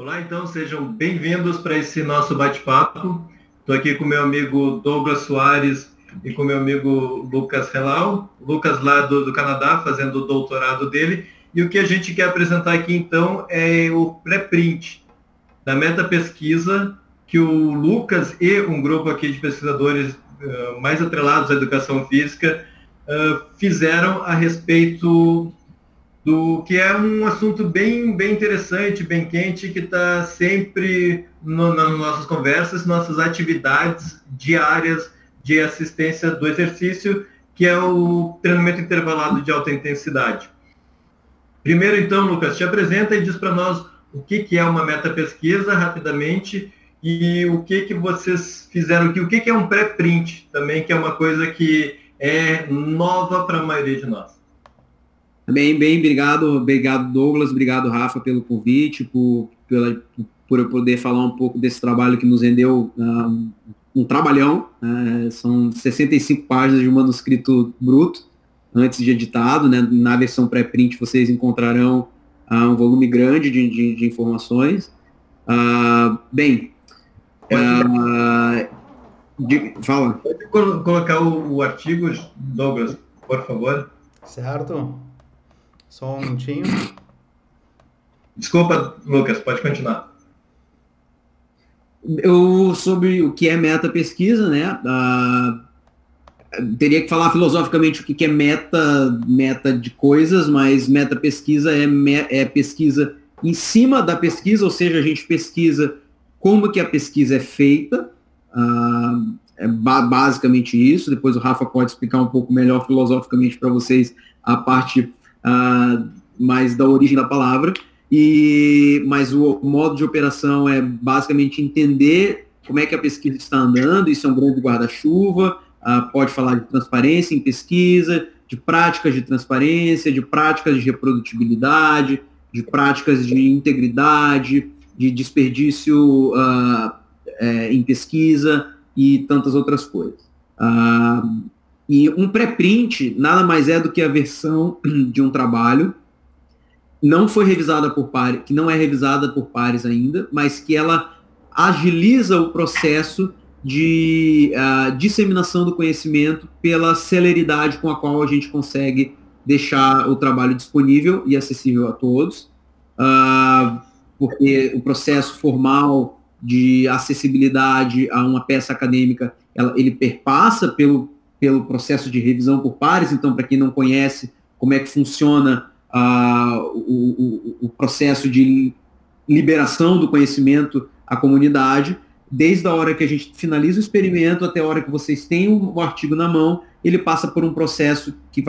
Olá, então, sejam bem-vindos para esse nosso bate-papo. Estou aqui com meu amigo Douglas Soares e com meu amigo Lucas Relau. Lucas lá do Canadá, fazendo o doutorado dele. E o que a gente quer apresentar aqui, então, é o pré-print da meta-pesquisa que o Lucas e um grupo aqui de pesquisadores mais atrelados à educação física fizeram a respeito do que é um assunto bem interessante, bem quente, que está sempre nas nossas conversas, nossas atividades diárias de assistência do exercício, que é o treinamento intervalado de alta intensidade. Primeiro, então, Lucas, te apresenta e diz para nós o que é uma meta-pesquisa, rapidamente, e o que vocês fizeram aqui, o que é um pré-print, também, que é uma coisa que é nova para a maioria de nós. Bem, obrigado Douglas, obrigado Rafa pelo convite, por eu poder falar um pouco desse trabalho que nos rendeu um trabalhão, são 65 páginas de manuscrito bruto, antes de editado, né? Na versão pré-print vocês encontrarão um volume grande de informações. Fala. Pode colocar o artigo, Douglas, por favor. Certo. Só um minutinho. Desculpa, Lucas, pode continuar. Sobre o que é meta-pesquisa, né? Teria que falar filosoficamente o que é meta de coisas, mas meta-pesquisa é pesquisa em cima da pesquisa, ou seja, a gente pesquisa como que a pesquisa é feita, é basicamente isso. Depois o Rafa pode explicar um pouco melhor filosoficamente para vocês a parte mais da origem da palavra, mas o modo de operação é basicamente entender como é que a pesquisa está andando. Isso é um grande guarda-chuva, pode falar de transparência em pesquisa, de práticas de transparência, de práticas de reprodutibilidade, de práticas de integridade, de desperdício em pesquisa e tantas outras coisas. E um pré-print nada mais é do que a versão de um trabalho não foi revisada por pares, que não é revisada por pares ainda, mas que ela agiliza o processo de disseminação do conhecimento pela celeridade com a qual a gente consegue deixar o trabalho disponível e acessível a todos, porque o processo formal de acessibilidade a uma peça acadêmica, ele perpassa pelo processo de revisão por pares. Então, para quem não conhece como é que funciona o processo de liberação do conhecimento à comunidade, desde a hora que a gente finaliza o experimento até a hora que vocês têm o artigo na mão, ele passa por um processo que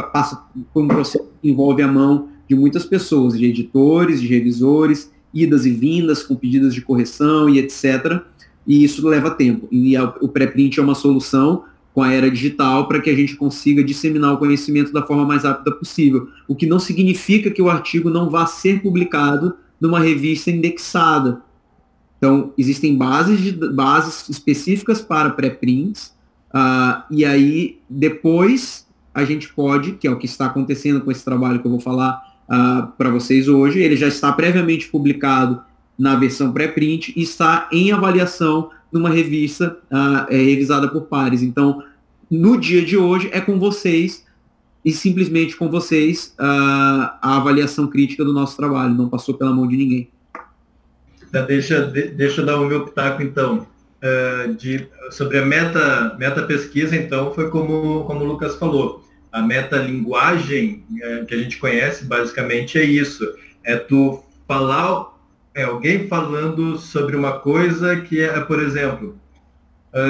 envolve a mão de muitas pessoas, de editores, de revisores, idas e vindas com pedidos de correção e etc. E isso leva tempo. E o pré-print é uma solução com a era digital para que a gente consiga disseminar o conhecimento da forma mais rápida possível, o que não significa que o artigo não vá ser publicado numa revista indexada. Então, existem bases específicas para pré-prints, e aí depois a gente pode, que é o que está acontecendo com esse trabalho que eu vou falar para vocês hoje, ele já está previamente publicado na versão pré-print e está em avaliação numa revista revisada por pares. Então, no dia de hoje, é com vocês, e simplesmente com vocês, a avaliação crítica do nosso trabalho. Não passou pela mão de ninguém. Deixa eu dar o meu pitaco, então. Sobre a meta-pesquisa, então, foi como o Lucas falou. A metalinguagem que a gente conhece, basicamente, é isso. É tu falar... alguém falando sobre uma coisa que por exemplo,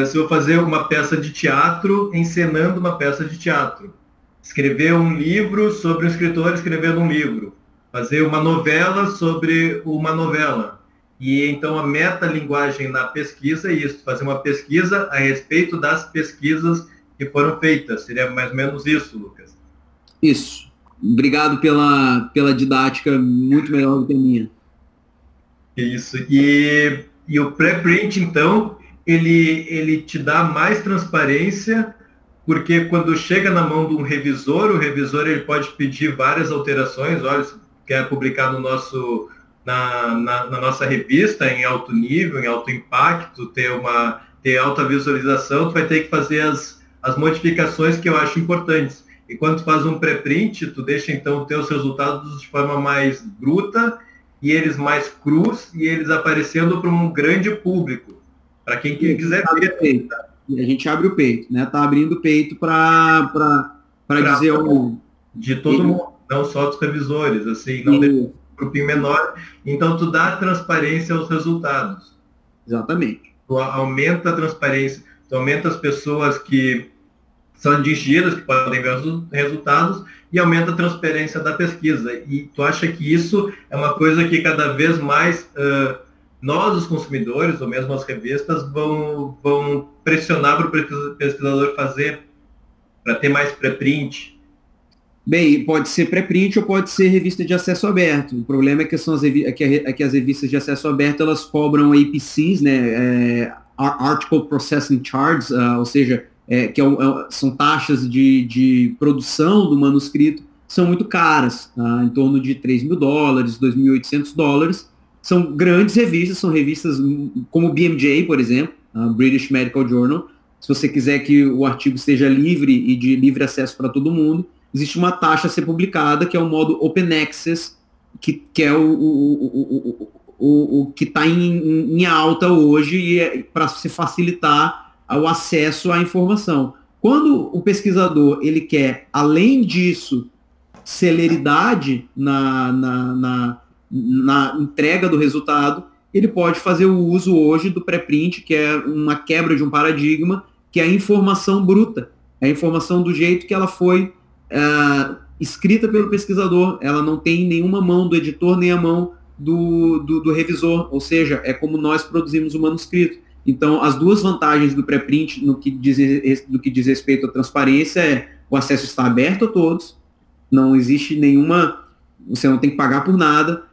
se eu fazer uma peça de teatro, encenando uma peça de teatro, escrever um livro sobre um escritor escrevendo um livro, fazer uma novela sobre uma novela. E então a metalinguagem na pesquisa é isso, fazer uma pesquisa a respeito das pesquisas que foram feitas. Seria mais ou menos isso, Lucas? Isso. Obrigado pela didática, muito melhor do que a minha. Isso. E o pré-print, então, ele te dá mais transparência, porque quando chega na mão de um revisor, o revisor ele pode pedir várias alterações. Olha, se quer publicar no na nossa revista em alto nível, em alto impacto, ter alta visualização, tu vai ter que fazer as modificações que eu acho importantes. E quando tu faz um pré-print, tu deixa então ter os resultados de forma mais bruta e eles mais crus e eles aparecendo para um grande público, para quem quiser ver. E a gente abre o peito, né? Tá abrindo o peito para dizer de todo mundo, não só dos revisores, assim, não deixa um grupinho menor. Então tu dá transparência aos resultados. Exatamente. Tu aumenta a transparência, tu aumenta as pessoas que são atingidas, que podem ver os resultados, e aumenta a transparência da pesquisa. E tu acha que isso é uma coisa que cada vez mais nós, os consumidores, ou mesmo as revistas, vão pressionar para o pesquisador fazer, para ter mais pré-print? Bem, pode ser pré-print ou pode ser revista de acesso aberto. O problema é que, que as revistas de acesso aberto, elas cobram APCs, né, Article Processing Charges, ou seja, são taxas de produção do manuscrito, são muito caras, em torno de $3.000, $2.800. São grandes revistas, são revistas como o BMJ, por exemplo, British Medical Journal. Se você quiser que o artigo seja livre e de livre acesso para todo mundo, existe uma taxa a ser publicada, que é o modo Open Access, que é o que está em alta hoje, e para se facilitar o acesso à informação. Quando o pesquisador ele quer, além disso, celeridade na entrega do resultado, ele pode fazer o uso hoje do pré-print, que é uma quebra de um paradigma, que é a informação bruta, é a informação do jeito que ela foi escrita pelo pesquisador, ela não tem nenhuma mão do editor, nem a mão do revisor, ou seja, é como nós produzimos o manuscrito. Então, as duas vantagens do pré-print no que diz respeito à transparência é o acesso está aberto a todos, não existe nenhuma, você não tem que pagar por nada,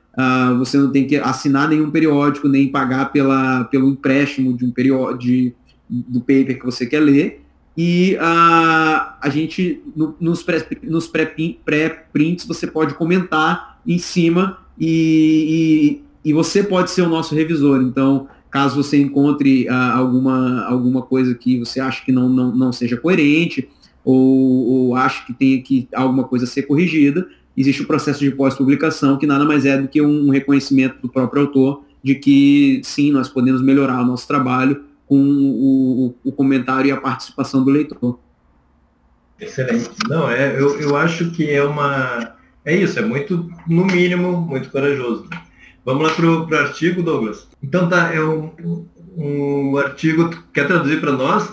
você não tem que assinar nenhum periódico, nem pagar pelo empréstimo de um periódico, do paper que você quer ler, e a gente, nos pré-prints, você pode comentar em cima e você pode ser o nosso revisor. Então, caso você encontre alguma coisa que você acha que não seja coerente, ou acha que tenha que alguma coisa ser corrigida, existe o processo de pós-publicação, que nada mais é do que um reconhecimento do próprio autor de que, sim, nós podemos melhorar o nosso trabalho com o comentário e a participação do leitor. Excelente. Não, eu acho que é isso, é muito, no mínimo, muito corajoso. Vamos lá para o artigo, Douglas. Então tá, é um artigo, quer traduzir para nós?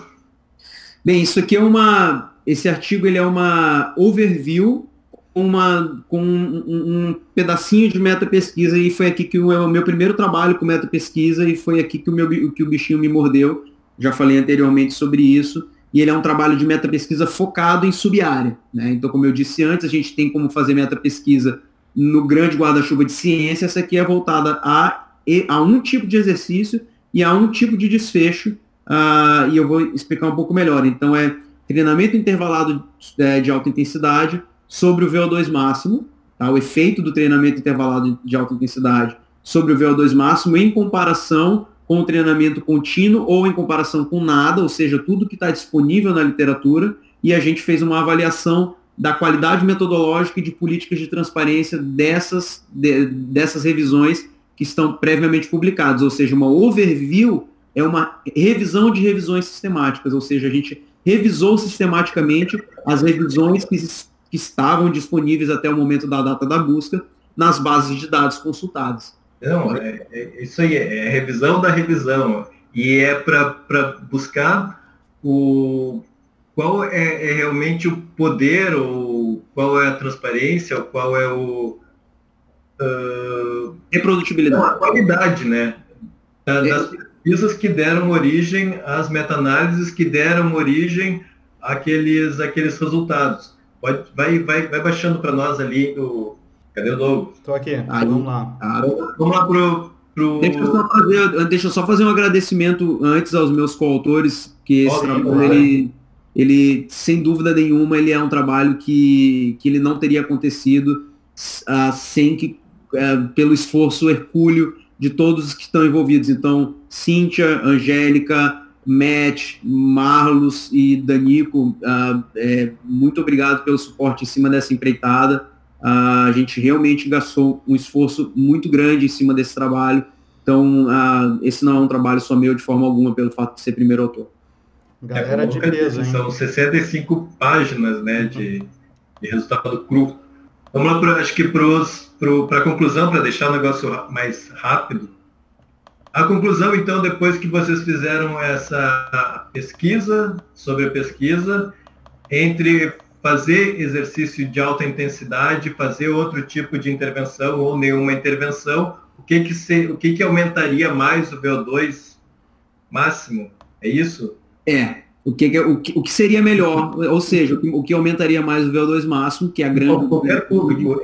Bem, isso aqui esse artigo ele é uma overview com um pedacinho de meta-pesquisa, e foi aqui que o meu primeiro trabalho com meta-pesquisa, e foi aqui que o bichinho me mordeu. Já falei anteriormente sobre isso, e ele é um trabalho de meta-pesquisa focado em subárea, né? Então, como eu disse antes, a gente tem como fazer meta-pesquisa no grande guarda-chuva de ciência. Essa aqui é voltada a um tipo de exercício e a um tipo de desfecho, e eu vou explicar um pouco melhor. Então, é treinamento intervalado de alta intensidade sobre o VO2 máximo, tá? O efeito do treinamento intervalado de alta intensidade sobre o VO2 máximo em comparação com o treinamento contínuo ou em comparação com nada, ou seja, tudo que está disponível na literatura, e a gente fez uma avaliação da qualidade metodológica e de políticas de transparência dessas revisões que estão previamente publicadas, ou seja, uma overview é uma revisão de revisões sistemáticas, ou seja, a gente revisou sistematicamente as revisões que estavam disponíveis até o momento da data da busca nas bases de dados consultadas. Não, isso aí, é revisão da revisão, e é para buscar qual é realmente o poder, ou qual é a transparência, ou qual é reprodutibilidade. A qualidade, né? Das pesquisas que deram origem às meta-análises, que deram origem àqueles resultados. Vai baixando para nós ali Cadê o Douglas? Estou aqui, vamos lá. Vamos lá pro... Deixa eu só fazer um agradecimento antes aos meus coautores, que esse trabalho, ele, sem dúvida nenhuma, ele é um trabalho que ele não teria acontecido sem que pelo esforço hercúleo de todos os que estão envolvidos. Então, Cíntia, Angélica, Matt, Marlos e Danico, muito obrigado pelo suporte em cima dessa empreitada. A gente realmente gastou um esforço muito grande em cima desse trabalho. Então, esse não é um trabalho só meu de forma alguma, pelo fato de ser primeiro autor. Galera de peso, hein? São 65 páginas, né, de resultado cru. Vamos lá, acho que para a conclusão, para deixar o negócio mais rápido. A conclusão, então, depois que vocês fizeram essa pesquisa, sobre a pesquisa, entre fazer exercício de alta intensidade, fazer outro tipo de intervenção ou nenhuma intervenção, o que aumentaria mais o VO2 máximo? É isso? O que seria melhor, ou seja, o que aumentaria mais o VO2 máximo, que é a grande... Qualquer público,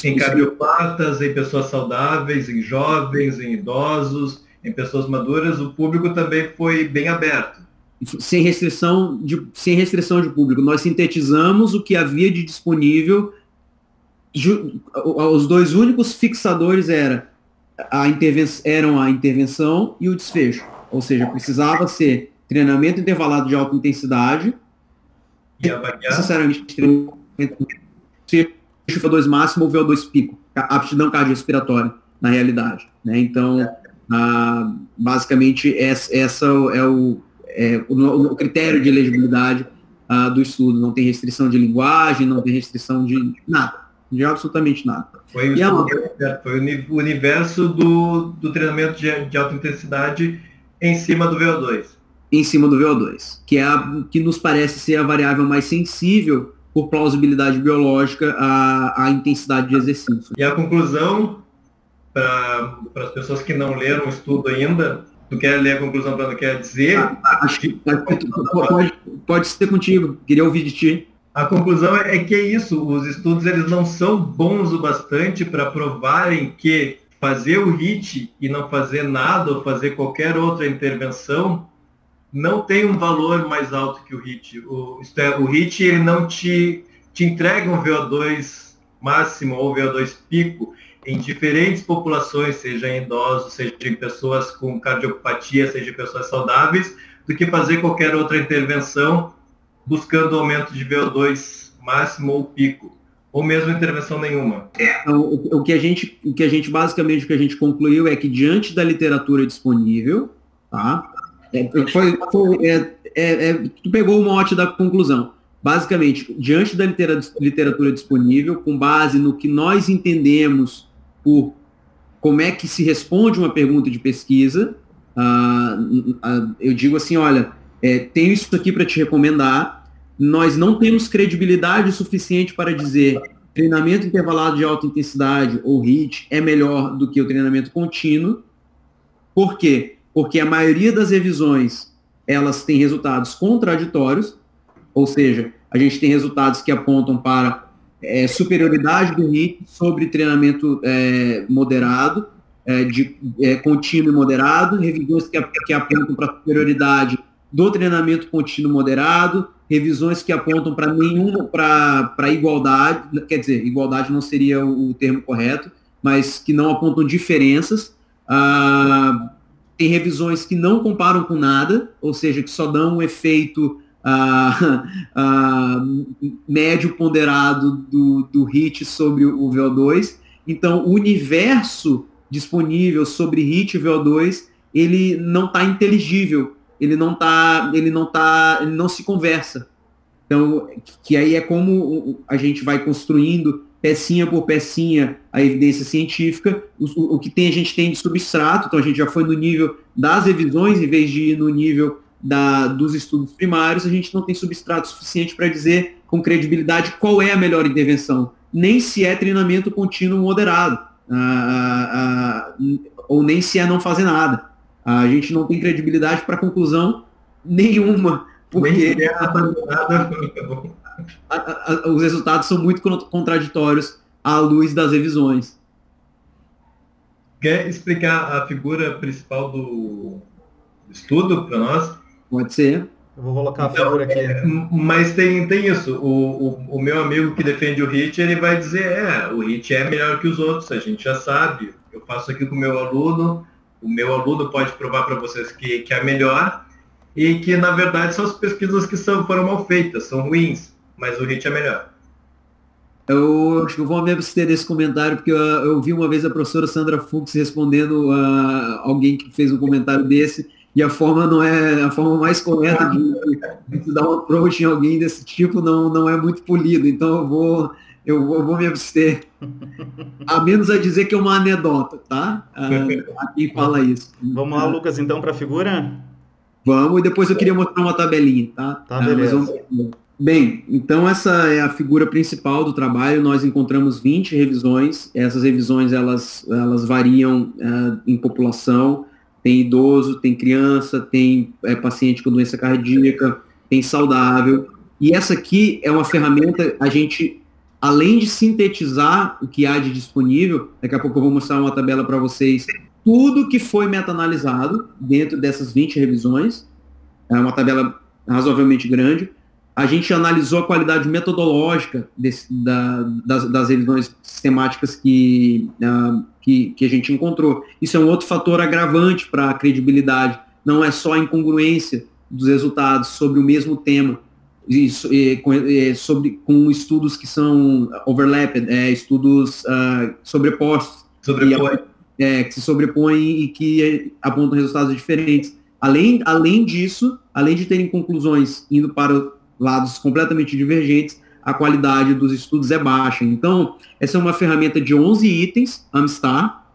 em cardiopatas, em pessoas saudáveis, em jovens, em idosos, em pessoas maduras, o público também foi bem aberto. Sem restrição de público. Nós sintetizamos o que havia de disponível. Os dois únicos fixadores eram a intervenção e o desfecho. Ou seja, precisava ser treinamento intervalado de alta intensidade e avaliar necessariamente treinamento VO2 máximo ou VO2 pico, aptidão cardiorrespiratória, na realidade, né? Então, basicamente, esse é o critério de elegibilidade do estudo. Não tem restrição de linguagem, não tem restrição de nada, de absolutamente nada. Foi o universo do treinamento de alta intensidade em cima do VO2. Em cima do VO2, que nos parece ser a variável mais sensível por plausibilidade biológica à intensidade de exercício. E a conclusão, para as pessoas que não leram o estudo ainda, tu quer ler a conclusão para não quer dizer? Acho que pode ser contigo, queria ouvir de ti. A conclusão é que é isso, os estudos eles não são bons o bastante para provarem que fazer o HIIT e não fazer nada, ou fazer qualquer outra intervenção, não tem um valor mais alto que o HIIT. O HIIT ele não te entrega um VO2 máximo ou VO2 pico em diferentes populações, seja em idosos, seja em pessoas com cardiopatia, seja em pessoas saudáveis, do que fazer qualquer outra intervenção buscando aumento de VO2 máximo ou pico, ou mesmo intervenção nenhuma. Então, o que a gente concluiu é que diante da literatura disponível, tá? Tu pegou o mote da conclusão. Basicamente, diante da literatura disponível, com base no que nós entendemos por como é que se responde uma pergunta de pesquisa, eu digo assim, olha, tenho isso aqui para te recomendar, nós não temos credibilidade suficiente para dizer treinamento intervalado de alta intensidade ou HIIT é melhor do que o treinamento contínuo. Por quê? Porque a maioria das revisões, elas têm resultados contraditórios, ou seja, a gente tem resultados que apontam para superioridade do HIIT sobre treinamento moderado, contínuo e moderado, revisões que apontam para superioridade do treinamento contínuo moderado, revisões que apontam para igualdade, quer dizer, igualdade não seria o termo correto, mas que não apontam diferenças. Tem revisões que não comparam com nada, ou seja, que só dão um efeito médio ponderado do HIIT sobre o VO2. Então, o universo disponível sobre HIIT e VO2, ele não está inteligível, ele não se conversa. Então, que aí é como a gente vai construindo pecinha por pecinha a evidência científica, o que a gente tem de substrato. Então a gente já foi no nível das revisões, em vez de ir no nível dos estudos primários, a gente não tem substrato suficiente para dizer com credibilidade qual é a melhor intervenção, nem se é treinamento contínuo moderado, ou nem se é não fazer nada. A gente não tem credibilidade para conclusão nenhuma, porque os resultados são muito contraditórios à luz das revisões. Quer explicar a figura principal do estudo para nós? Pode ser. Eu vou colocar a figura aqui. Mas tem isso. O meu amigo que defende o HIT, ele vai dizer, o HIT é melhor que os outros, a gente já sabe. Eu faço aqui com o meu aluno pode provar para vocês que é melhor e que, na verdade, são as pesquisas que foram mal feitas, são ruins, mas o HIT é melhor. Eu acho que eu vou me abster desse comentário, porque eu vi uma vez a professora Sandra Fux respondendo a alguém que fez um comentário desse, e a forma não é a forma mais correta de dar um approach em alguém desse tipo, não é muito polido. Então eu vou me abster. A menos a dizer que é uma anedota, tá? A quem fala isso. Vamos lá, Lucas, então, para a figura? Vamos, e depois eu queria mostrar uma tabelinha, tá? Tá, beleza. Bem, então essa é a figura principal do trabalho. Nós encontramos 20 revisões. Essas revisões, elas variam em população. Tem idoso, tem criança, tem paciente com doença cardíaca, tem saudável. E essa aqui é uma ferramenta, a gente, além de sintetizar o que há de disponível, daqui a pouco eu vou mostrar uma tabela para vocês, tudo que foi meta-analisado dentro dessas 20 revisões, é uma tabela razoavelmente grande. A gente analisou a qualidade metodológica das revisões sistemáticas que a gente encontrou. Isso é um outro fator agravante para a credibilidade. Não é só a incongruência dos resultados sobre o mesmo tema, com estudos que são overlapped, estudos sobrepostos, que se sobrepõem e que apontam resultados diferentes. Além disso, além de terem conclusões indo para lados completamente divergentes, a qualidade dos estudos é baixa. Então, essa é uma ferramenta de 11 itens, Amstar,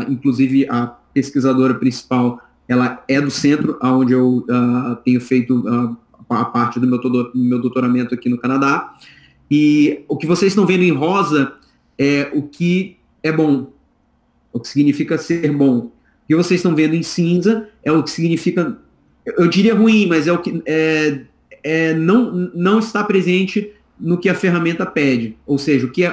inclusive a pesquisadora principal, ela é do centro, onde eu tenho feito a parte do meu doutoramento aqui no Canadá. E o que vocês estão vendo em rosa é o que é bom, o que significa ser bom. O que vocês estão vendo em cinza é o que significa, eu diria ruim, mas é o que não está presente no que a ferramenta pede. Ou seja, o que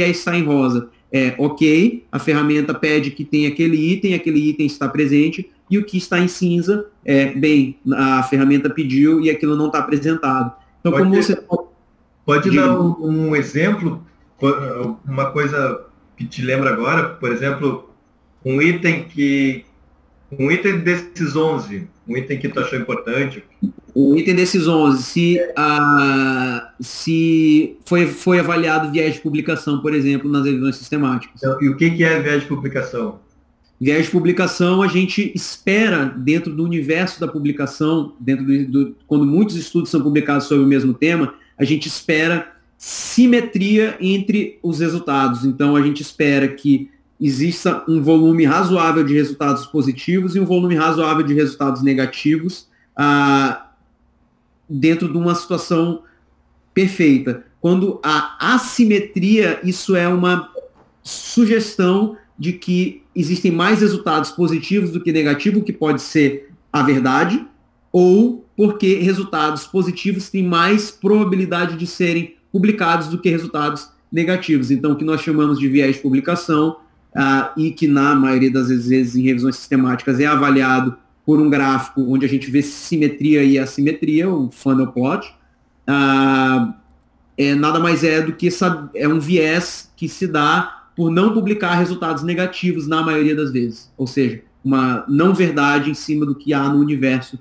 é estar em rosa? Ok, a ferramenta pede que tem aquele item está presente, e o que está em cinza a ferramenta pediu e aquilo não está apresentado. Então, pode dar um exemplo, uma coisa que te lembra agora, por exemplo, um item desses 11, um item que tu achou importante. O item desses 11, se foi avaliado viés de publicação, por exemplo, nas revisões sistemáticas. Então, e o que é viés de publicação? Viés de publicação, a gente espera, dentro do universo da publicação, quando muitos estudos são publicados sobre o mesmo tema, a gente espera simetria entre os resultados. Então, a gente espera que exista um volume razoável de resultados positivos e um volume razoável de resultados negativos dentro de uma situação perfeita. Quando há assimetria, isso é uma sugestão de que existem mais resultados positivos do que negativos, que pode ser a verdade, ou porque resultados positivos têm mais probabilidade de serem publicados do que resultados negativos. Então, o que nós chamamos de viés de publicação, e que na maioria das vezes em revisões sistemáticas é avaliado por um gráfico onde a gente vê simetria e assimetria, o funnel plot, nada mais do que um viés que se dá por não publicar resultados negativos na maioria das vezes, ou seja, uma não verdade em cima do que há no universo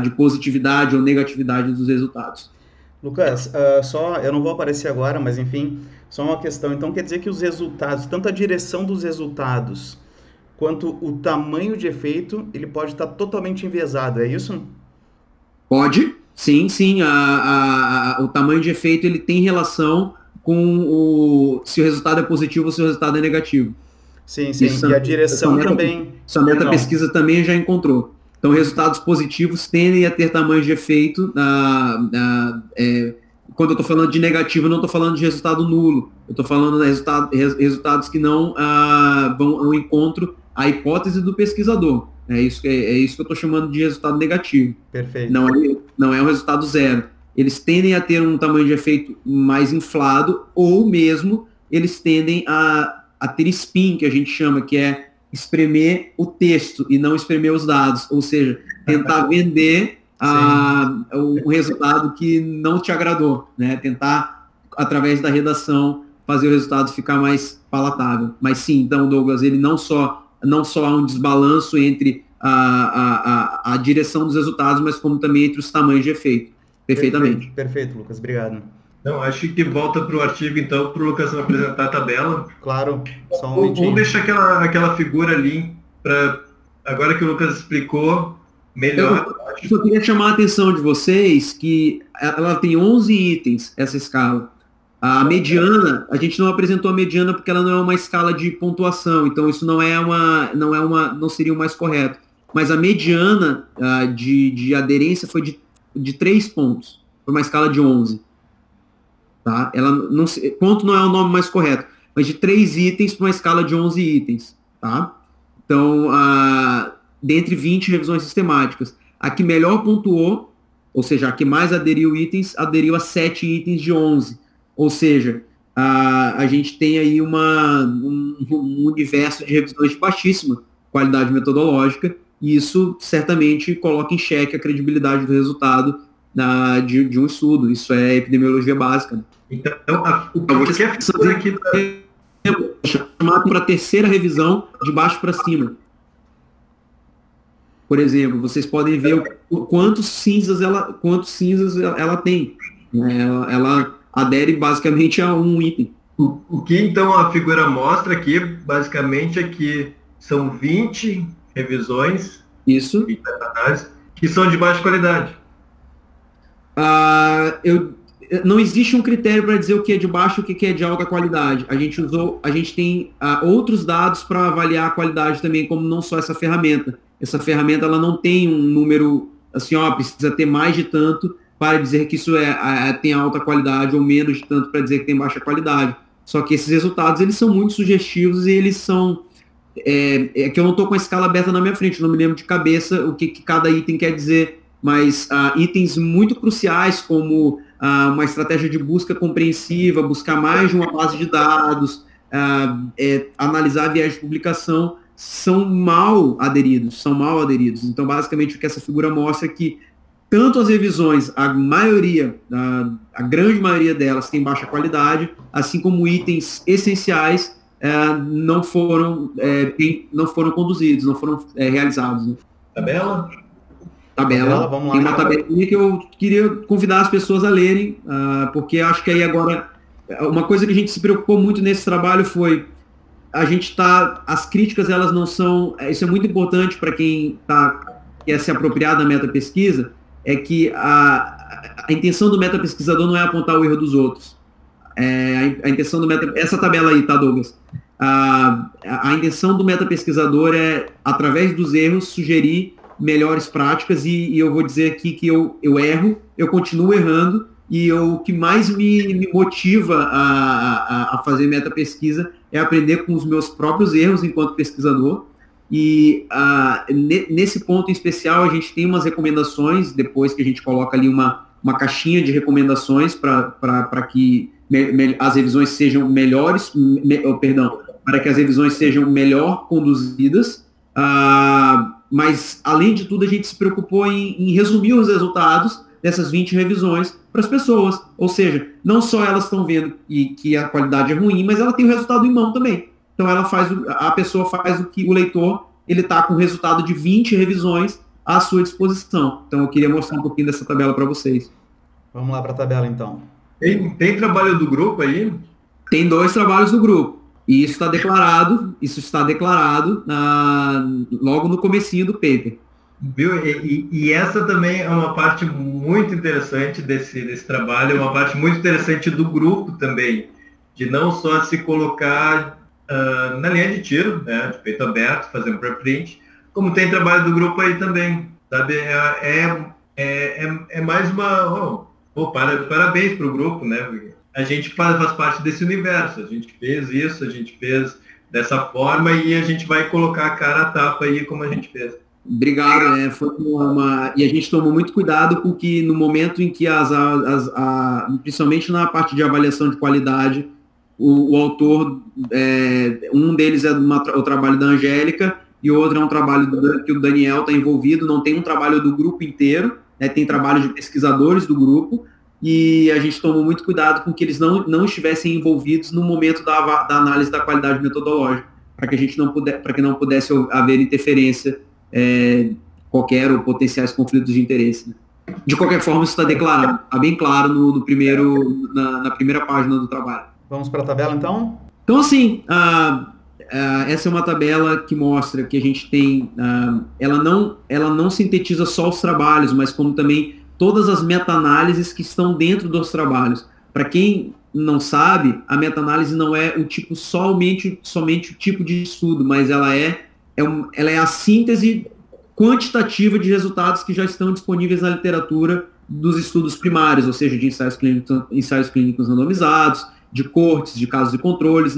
de positividade ou negatividade dos resultados. Lucas, eu não vou aparecer agora, mas enfim, só uma questão. Então quer dizer que os resultados, tanto a direção dos resultados quanto o tamanho de efeito, ele pode estar totalmente enviesado, é isso? Pode, sim. O tamanho de efeito ele tem relação com se o resultado é positivo ou se o resultado é negativo. Sim. E a direção também. Essa meta-pesquisa também já encontrou. Então, resultados positivos tendem a ter tamanhos de efeito. Quando eu estou falando de negativo, eu não estou falando de resultado nulo. Eu estou falando de resultados que não vão ao encontro à hipótese do pesquisador. É isso que eu estou chamando de resultado negativo. Perfeito. Não é um resultado zero. Eles tendem a ter um tamanho de efeito mais inflado, ou mesmo eles tendem a ter spin, que a gente chama, que é espremer o texto e não espremer os dados, ou seja, tentar vender um resultado que não te agradou, né? Tentar, através da redação, fazer o resultado ficar mais palatável. Mas sim, então, Douglas, ele não só há um desbalanço entre a direção dos resultados, mas como também entre os tamanhos de efeito. Perfeitamente. Perfeito, Lucas, obrigado. Não, acho que volta para o artigo, então, para o Lucas apresentar a tabela. Claro, só um momentinho. Ou deixar aquela figura ali, para agora que o Lucas explicou, melhor. Eu só queria chamar a atenção de vocês que ela tem 11 itens, essa escala. A mediana, a gente não apresentou a mediana porque ela não é uma escala de pontuação, então isso não seria o mais correto. Mas a mediana de aderência foi de 3 pontos, foi uma escala de 11. Tá? Ponto não é o nome mais correto, mas de 3 itens para uma escala de 11 itens. Tá? Então, dentre 20 revisões sistemáticas, a que melhor pontuou, ou seja, a que mais aderiu a 7 itens de 11. Ou seja, a gente tem aí um universo de revisões de baixíssima qualidade metodológica, e isso certamente coloca em xeque a credibilidade do resultado de um estudo. Isso é epidemiologia básica. Então, o que você quer fazer aqui chamado para a terceira revisão de baixo para cima. Por exemplo, vocês podem ver quantos cinzas ela tem. Ela adere basicamente a um item. O que então a figura mostra aqui, basicamente, é que são 20 revisões, isso, 20 análises, que são de baixa qualidade. Não existe um critério para dizer o que é de baixa e o que é de alta qualidade. A gente tem outros dados para avaliar a qualidade também, como não só essa ferramenta. Essa ferramenta ela não tem um número assim, precisa ter mais de tanto para dizer que isso tem alta qualidade ou menos de tanto para dizer que tem baixa qualidade. Só que esses resultados eles são muito sugestivos e eles são... que eu não estou com a escala aberta na minha frente, eu não me lembro de cabeça o que cada item quer dizer, mas itens muito cruciais como uma estratégia de busca compreensiva, buscar mais de uma base de dados, analisar viés de publicação, são mal aderidos. Então, basicamente, o que essa figura mostra é que tanto as revisões, a grande maioria delas tem baixa qualidade, assim como itens essenciais não foram conduzidos, não foram realizados. Né? Tabela. Vamos lá. Tem uma tabelinha que eu queria convidar as pessoas a lerem, porque acho que aí agora, uma coisa que a gente se preocupou muito nesse trabalho foi, as críticas elas não são, isso é muito importante para quem quer se apropriar da meta-pesquisa, é que a intenção do meta-pesquisador não é apontar o erro dos outros. A intenção do essa tabela aí, tá, Douglas? A intenção do meta-pesquisador é, através dos erros, sugerir melhores práticas, e eu vou dizer aqui que eu erro, eu continuo errando, e o que mais me motiva a fazer meta-pesquisa é aprender com os meus próprios erros enquanto pesquisador. E nesse ponto em especial, a gente tem umas recomendações, depois que a gente coloca ali uma caixinha de recomendações para que as revisões sejam melhores, para que as revisões sejam melhor conduzidas, mas, além de tudo, a gente se preocupou em resumir os resultados dessas 20 revisões para as pessoas, ou seja, não só elas estão vendo que a qualidade é ruim, mas ela tem o resultado em mão também. Então a pessoa faz o que o leitor, ele está com o resultado de 20 revisões à sua disposição. Então eu queria mostrar um pouquinho dessa tabela para vocês. Vamos lá para a tabela então. Tem trabalho do grupo aí? Tem 2 trabalhos do grupo. E isso está declarado logo no comecinho do paper. Viu? E essa também é uma parte muito interessante desse trabalho, é uma parte muito interessante do grupo também, de não só se colocar na linha de tiro, né, de peito aberto, fazer um preprint, como tem trabalho do grupo aí também, sabe? É mais uma... parabéns para o grupo, né? A gente faz parte desse universo, a gente fez isso, a gente fez dessa forma e a gente vai colocar a cara a tapa aí como a gente fez. Obrigado, e a gente tomou muito cuidado porque no momento em que principalmente na parte de avaliação de qualidade, o autor, um deles é o trabalho da Angélica e o outro é um trabalho que o Daniel está envolvido, não tem um trabalho do grupo inteiro, né, tem trabalho de pesquisadores do grupo, e a gente tomou muito cuidado com que eles não estivessem envolvidos no momento da análise da qualidade metodológica, para que a gente não pudesse haver interferência qualquer ou potenciais conflitos de interesse. Né? De qualquer forma, isso está declarado, está bem claro na primeira página do trabalho. Vamos para a tabela, então? Então, assim, essa é uma tabela que mostra que a gente tem, ela não sintetiza só os trabalhos, mas como também todas as meta-análises que estão dentro dos trabalhos. Para quem não sabe, a meta-análise não é somente o tipo de estudo, mas ela é a síntese quantitativa de resultados que já estão disponíveis na literatura dos estudos primários, ou seja, de ensaios clínicos randomizados, de cortes, de casos de controles,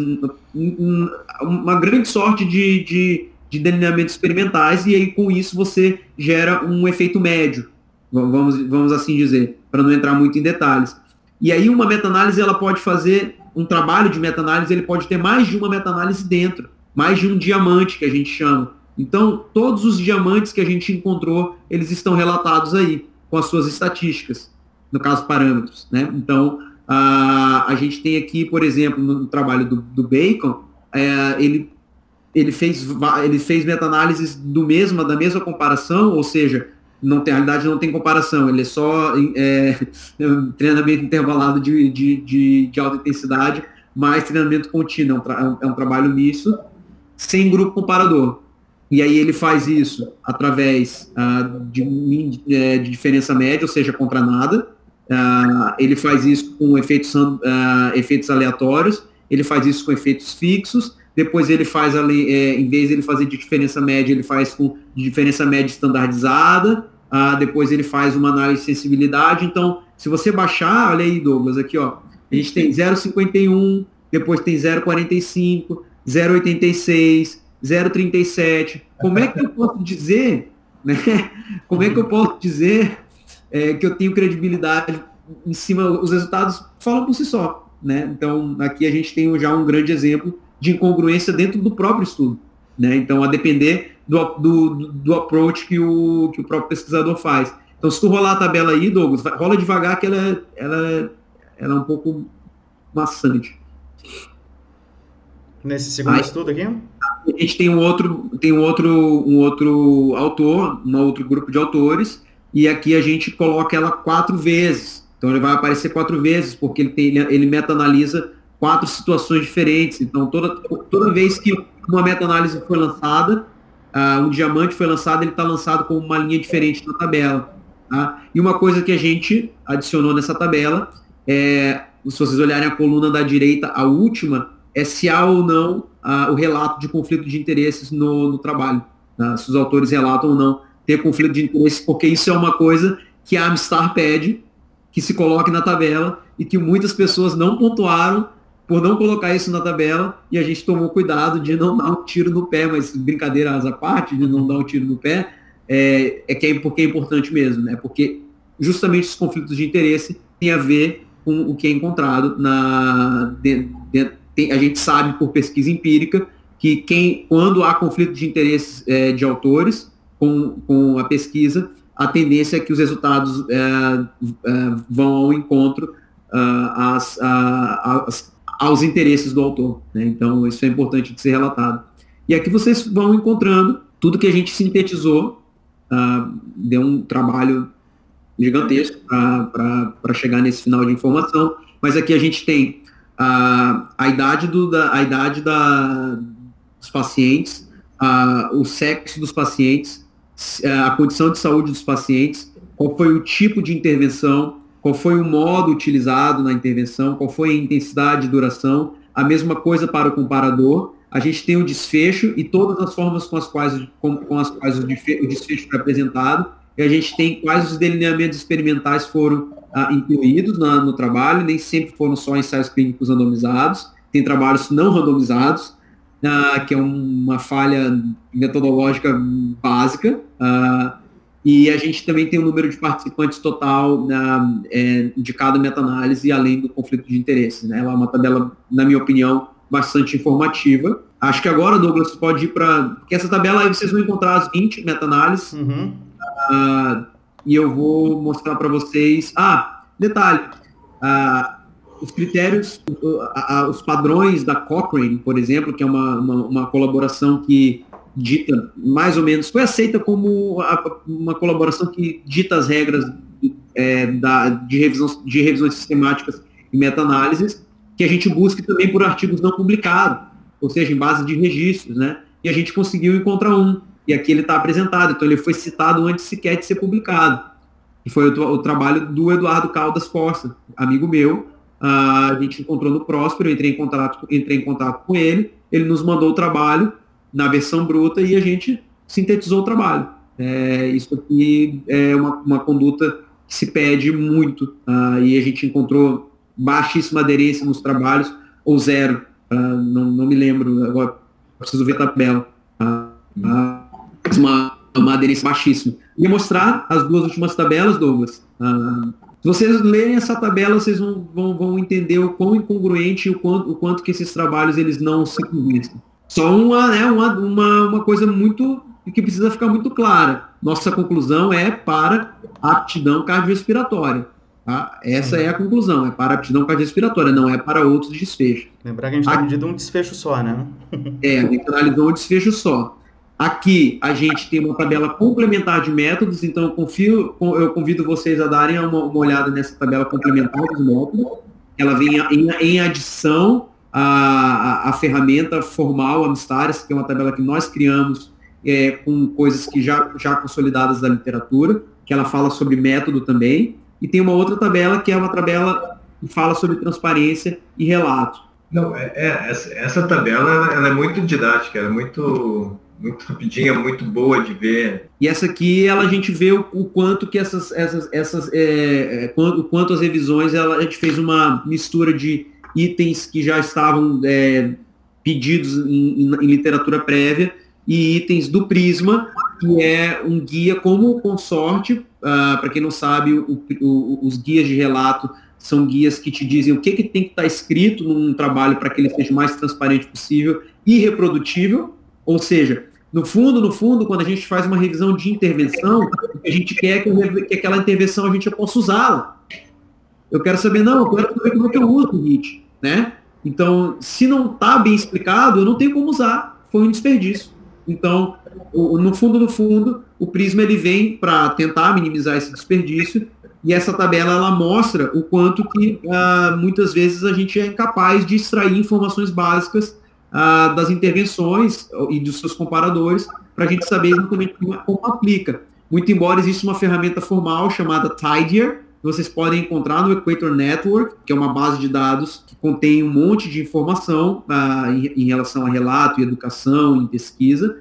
uma grande sorte de delineamentos experimentais, e aí com isso você gera um efeito médio, vamos assim dizer, para não entrar muito em detalhes. E aí uma meta-análise, ela pode fazer, um trabalho de meta-análise, ele pode ter mais de uma meta-análise dentro, mais de um diamante, que a gente chama. Então, todos os diamantes que a gente encontrou, eles estão relatados aí, com as suas estatísticas, no caso, parâmetros, né? Então, a gente tem aqui, por exemplo, no trabalho do Bacon, ele fez meta-análises da mesma comparação, ou seja, na realidade não tem comparação, ele é só treinamento intervalado de alta intensidade, mais treinamento contínuo, é um trabalho misto, sem grupo comparador. E aí ele faz isso através de diferença média, ou seja, contra nada. Ele faz isso com efeitos aleatórios, ele faz isso com efeitos fixos, depois ele faz, em vez de ele fazer de diferença média, ele faz com diferença média estandardizada, depois ele faz uma análise de sensibilidade. Então, se você baixar, olha aí, Douglas, aqui, ó, a gente tem 0,51, depois tem 0,45, 0,86, 0,37. Como é que eu posso dizer, né? Como é que eu posso dizer que eu tenho credibilidade em cima? Os resultados falam por si só, né? Então, aqui a gente tem já um grande exemplo de incongruência dentro do próprio estudo, né? Então, a depender do approach que o próprio pesquisador faz. Então, se tu rolar a tabela aí, Douglas, rola devagar, que ela é um pouco maçante. Nesse segundo estudo aqui? A gente tem um outro autor, um outro grupo de autores, e aqui a gente coloca ela 4 vezes. Então ele vai aparecer 4 vezes, porque ele meta-analisa 4 situações diferentes. Então toda vez que uma meta-análise foi lançada, um diamante foi lançado, ele está lançado com uma linha diferente na tabela. Tá? E uma coisa que a gente adicionou nessa tabela se vocês olharem a coluna da direita, a última, se há ou não o relato de conflito de interesses no trabalho. Tá? Se os autores relatam ou não ter conflito de interesses, porque isso é uma coisa que a Amstar pede que se coloque na tabela e que muitas pessoas não pontuaram por não colocar isso na tabela, e a gente tomou cuidado de não dar um tiro no pé, mas brincadeiras à parte, de não dar um tiro no pé, porque é importante mesmo, né? Porque justamente os conflitos de interesse têm a ver com o que é encontrado a gente sabe por pesquisa empírica que quando há conflito de interesses de autores com a pesquisa, a tendência é que os resultados vão ao encontro aos interesses do autor, né? Então, isso é importante de ser relatado. E aqui vocês vão encontrando tudo que a gente sintetizou, deu um trabalho gigantesco para chegar nesse final de informação, mas aqui a gente tem a idade dos pacientes, o sexo dos pacientes, a condição de saúde dos pacientes, qual foi o tipo de intervenção, qual foi o modo utilizado na intervenção, qual foi a intensidade e duração, a mesma coisa para o comparador. A gente tem o desfecho e todas as formas com as quais o desfecho foi apresentado, e a gente tem quais os delineamentos experimentais foram incluídos no trabalho, nem sempre foram só ensaios clínicos randomizados, tem trabalhos não randomizados, que é uma falha metodológica básica, e a gente também tem o número de participantes total de cada meta-análise, além do conflito de interesse, né? Ela é uma tabela, na minha opinião, bastante informativa. Acho que agora, Douglas, pode ir para... Porque essa tabela aí vocês vão encontrar as 20 meta-análises. Uhum. e eu vou mostrar para vocês. Detalhe, os critérios, os padrões da Cochrane, por exemplo, que é uma colaboração que dita mais ou menos, foi aceita como uma colaboração que dita as regras de revisões sistemáticas e meta-análises, que a gente busque também por artigos não publicados, ou seja, em base de registros, né? E a gente conseguiu encontrar um, e aqui ele está apresentado, então ele foi citado antes sequer de ser publicado, que foi o trabalho do Eduardo Caldas Costa, amigo meu. A gente encontrou no Próspero, entrei em contato com ele nos mandou o trabalho na versão bruta e a gente sintetizou o trabalho. Isso aqui é uma conduta que se pede muito, e a gente encontrou baixíssima aderência nos trabalhos, ou zero, não me lembro, agora preciso ver a tabela, uma aderência baixíssima. Ia mostrar as duas últimas tabelas, Douglas. Se vocês lerem essa tabela, vocês vão entender o quão incongruente e o quanto que esses trabalhos eles não se conversam. Só uma coisa muito que precisa ficar muito clara. Nossa conclusão é para aptidão cardiorrespiratória. Tá? Essa é a conclusão, é para aptidão cardiorrespiratória, não é para outros desfechos. Lembrar que a gente está medindo um desfecho só, né? A gente analisou um desfecho só. Aqui a gente tem uma tabela complementar de métodos, então eu convido vocês a darem uma olhada nessa tabela complementar dos métodos. Ela vem em adição à ferramenta formal Amstaris, que é uma tabela que nós criamos com coisas que já consolidadas da literatura, que ela fala sobre método também. E tem uma outra tabela que é uma tabela que fala sobre transparência e relato. Não, essa tabela ela é muito didática, ela é muito rapidinha, muito boa de ver. E essa aqui a gente vê o quanto que o quanto as revisões, a gente fez uma mistura de itens que já estavam pedidos em literatura prévia e itens do Prisma, que é um guia como consorte. Para quem não sabe, os guias de relato são guias que te dizem o que tem que estar escrito num trabalho para que ele seja o mais transparente possível e reprodutível. Ou seja, no fundo, quando a gente faz uma revisão de intervenção, a gente quer que aquela intervenção a gente possa usá-la. Eu quero saber como é que eu uso o HIT, né? Então, se não está bem explicado, eu não tenho como usar. Foi um desperdício. Então, no fundo, o Prisma ele vem para tentar minimizar esse desperdício, e essa tabela ela mostra o quanto que muitas vezes a gente é incapaz de extrair informações básicas das intervenções e dos seus comparadores para a gente saber exatamente como aplica. Muito embora exista uma ferramenta formal chamada Tidier, que vocês podem encontrar no Equator Network, que é uma base de dados que contém um monte de informação em relação a relato e educação e pesquisa,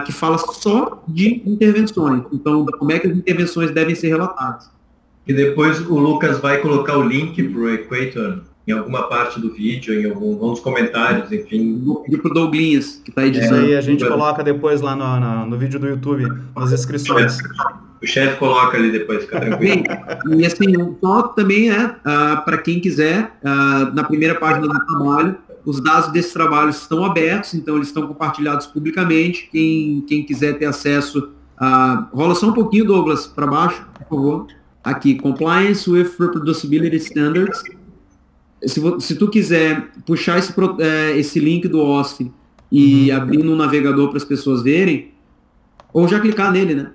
que fala só de intervenções. Então, como é que as intervenções devem ser relatadas. E depois o Lucas vai colocar o link para o Equator em alguma parte do vídeo, em alguns comentários, enfim. Vou pedir para o Douglas, que está editando. Isso aí a gente coloca depois lá no vídeo do YouTube, nas inscrições. O chefe coloca ali depois, fica tranquilo. E assim, o foco também para quem quiser, na primeira página do trabalho, os dados desses trabalhos estão abertos, então eles estão compartilhados publicamente. Quem quiser ter acesso, rola só um pouquinho, Douglas, para baixo, por favor. Aqui, Compliance with Reproducibility Standards. Se tu quiser puxar esse link do OSF e abrir no navegador para as pessoas verem, ou já clicar nele, né?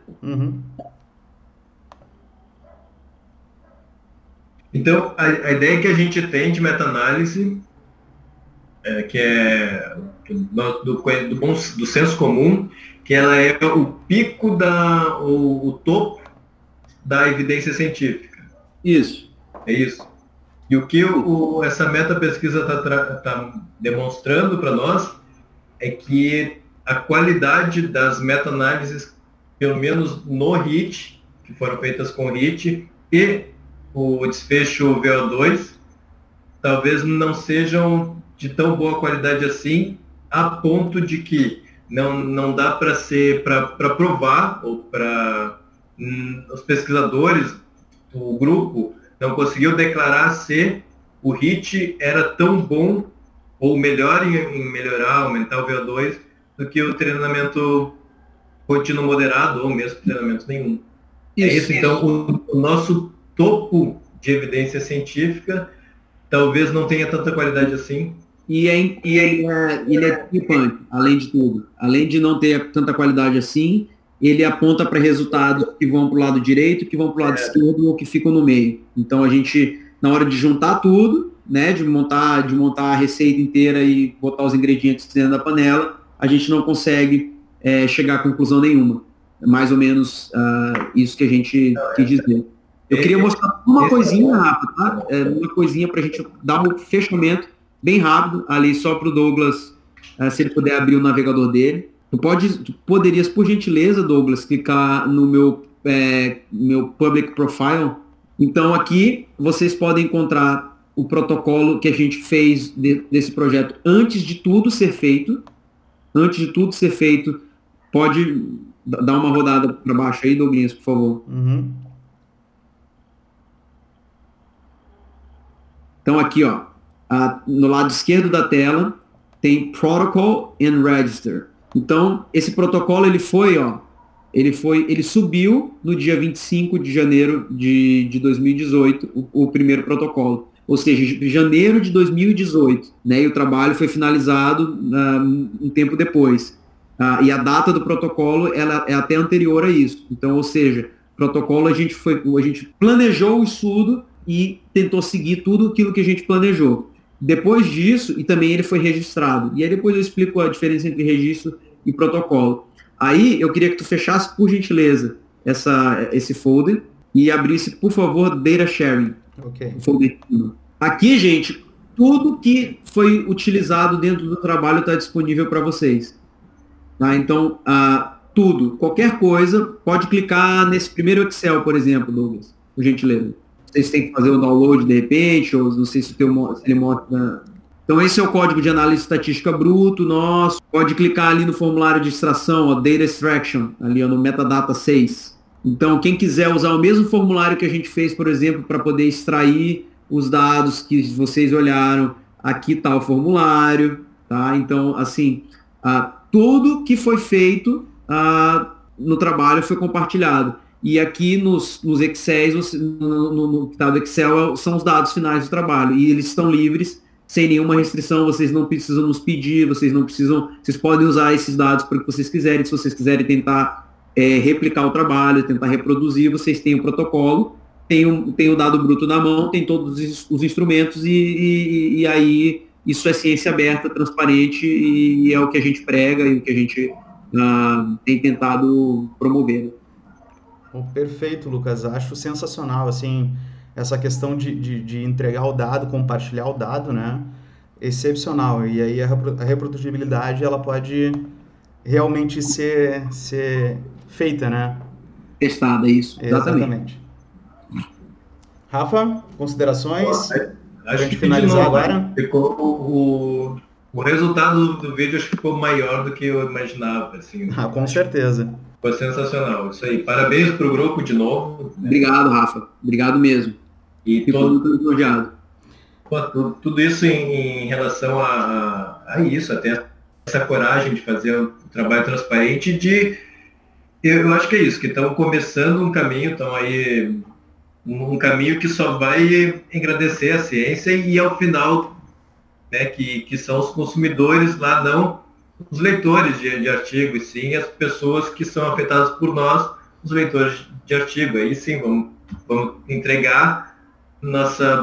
Então, a ideia que a gente tem de meta-análise, que é do senso comum, que ela é o pico, o topo da evidência científica. Isso. É isso. E o que essa meta-pesquisa está demonstrando para nós é que a qualidade das meta-análises, pelo menos no HIT, que foram feitas com HIT, e o desfecho VO2, talvez não sejam de tão boa qualidade assim, a ponto de que não dá para provar, ou para os pesquisadores, o grupo, não conseguiu declarar se o HIT era tão bom ou melhor em melhorar, aumentar o VO2 do que o treinamento contínuo moderado ou mesmo treinamento nenhum. É isso, então, o nosso topo de evidência científica talvez não tenha tanta qualidade assim. E ele é discrepante, além de tudo. Além de não ter tanta qualidade assim, ele aponta para resultados que vão para o lado direito, que vão para o lado esquerdo ou que ficam no meio. Então, a gente, na hora de juntar tudo, né, de montar a receita inteira e botar os ingredientes dentro da panela, a gente não consegue chegar a conclusão nenhuma. É mais ou menos isso que a gente quis dizer. Eu queria mostrar uma coisinha rápida, tá? Uma coisinha para a gente dar um fechamento bem rápido ali, só para o Douglas, se ele puder abrir o navegador dele. Tu poderias, por gentileza, Douglas, clicar no meu public profile. Então, aqui vocês podem encontrar o protocolo que a gente fez desse projeto antes de tudo ser feito. Antes de tudo ser feito, pode dar uma rodada para baixo aí, Douglas, por favor. Uhum. Então, aqui, ó, no lado esquerdo da tela, tem Protocol and Register. Então, esse protocolo, ele subiu no dia 25 de janeiro de 2018, o primeiro protocolo. Ou seja, em janeiro de 2018, né? E o trabalho foi finalizado um tempo depois. E a data do protocolo ela é até anterior a isso. Então, ou seja, protocolo a gente planejou o estudo e tentou seguir tudo aquilo que a gente planejou. Depois disso, e também ele foi registrado. E aí depois eu explico a diferença entre registro e protocolo. Aí eu queria que tu fechasse, por gentileza, esse folder e abrisse, por favor, Data Sharing. Ok. Aqui, gente, tudo que foi utilizado dentro do trabalho está disponível para vocês. Tá? Então, tudo, qualquer coisa, pode clicar nesse primeiro Excel, por exemplo, Douglas, por gentileza. Não sei se tem que fazer o download de repente, ou não sei se ele mostra. Então, esse é o código de análise estatística bruto nosso. Pode clicar ali no formulário de extração, ó, Data Extraction, ali ó, no Metadata 6. Então, quem quiser usar o mesmo formulário que a gente fez, por exemplo, para poder extrair os dados que vocês olharam, aqui está o formulário, tá? Então, assim, tudo que foi feito no trabalho foi compartilhado. E aqui nos Excels, no do Excel, são os dados finais do trabalho. E eles estão livres, sem nenhuma restrição, vocês não precisam nos pedir, vocês podem usar esses dados para o que vocês quiserem. Se vocês quiserem tentar replicar o trabalho, tentar reproduzir, vocês têm o protocolo, tem o dado bruto na mão, tem todos os instrumentos e aí isso é ciência aberta, transparente e é o que a gente prega e o que a gente tem tentado promover. Perfeito, Lucas. Acho sensacional, assim, essa questão de entregar o dado, compartilhar o dado, né? Excepcional. E aí a reprodutibilidade, ela pode realmente ser feita, né? Testada, isso. Exatamente. Rafa, considerações? Acho que finalizar agora. Ficou o resultado do vídeo acho que ficou maior do que eu imaginava, assim. Com certeza. Foi sensacional. Isso aí. Parabéns para o grupo de novo. Né? Obrigado, Rafa. Obrigado mesmo. E tudo elogiado. Tudo isso em relação a isso, até essa coragem de fazer um trabalho transparente eu acho que é isso, que estão começando um caminho, estão aí um caminho que só vai engrandecer a ciência e ao final, né, que são os consumidores lá, não os leitores de artigos, sim as pessoas que são afetadas por nós, os leitores de artigo. Aí sim, vamos entregar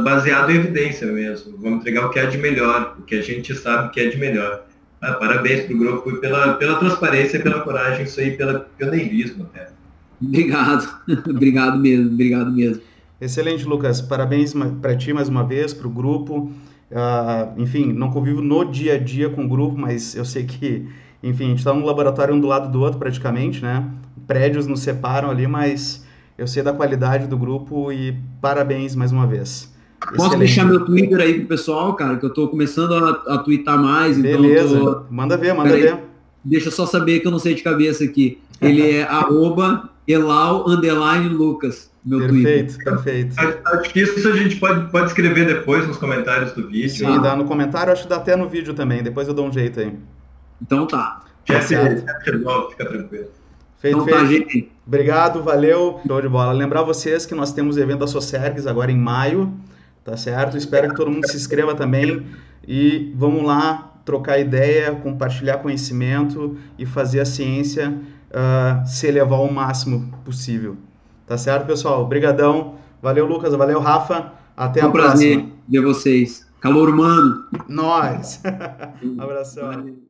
baseado em evidência mesmo, vamos entregar o que há de melhor, o que a gente sabe que é de melhor. Parabéns para o grupo pela transparência, pela coragem, isso aí, pelo pioneirismo até. Obrigado, obrigado mesmo. Excelente, Lucas. Parabéns para ti mais uma vez, para o grupo. Enfim, não convivo no dia a dia com o grupo, mas eu sei que, enfim, a gente está num laboratório um do lado do outro praticamente, né? Prédios nos separam ali, mas eu sei da qualidade do grupo e parabéns mais uma vez. Posso deixar meu Twitter aí pro pessoal, cara, que eu tô começando a twittar mais. Beleza, então manda ver. Deixa eu só saber que eu não sei de cabeça aqui. Ele é @elau_lucas, meu Twitter. Perfeito. Acho que isso a gente pode escrever depois nos comentários do vídeo. Sim, dá no comentário, acho que dá até no vídeo também, depois eu dou um jeito aí. Então tá. Fica tranquilo. Feito, Então tá, gente. Obrigado, valeu. Show de bola. Lembrar vocês que nós temos evento da Socergs agora em maio, tá certo? Espero que todo mundo se inscreva também e vamos lá trocar ideia, compartilhar conhecimento e fazer a ciência se elevar ao máximo possível. Tá certo, pessoal? Obrigadão. Valeu, Lucas. Valeu, Rafa. Até a próxima. É um prazer ver vocês. Calor humano. Nós. Abração. Valeu.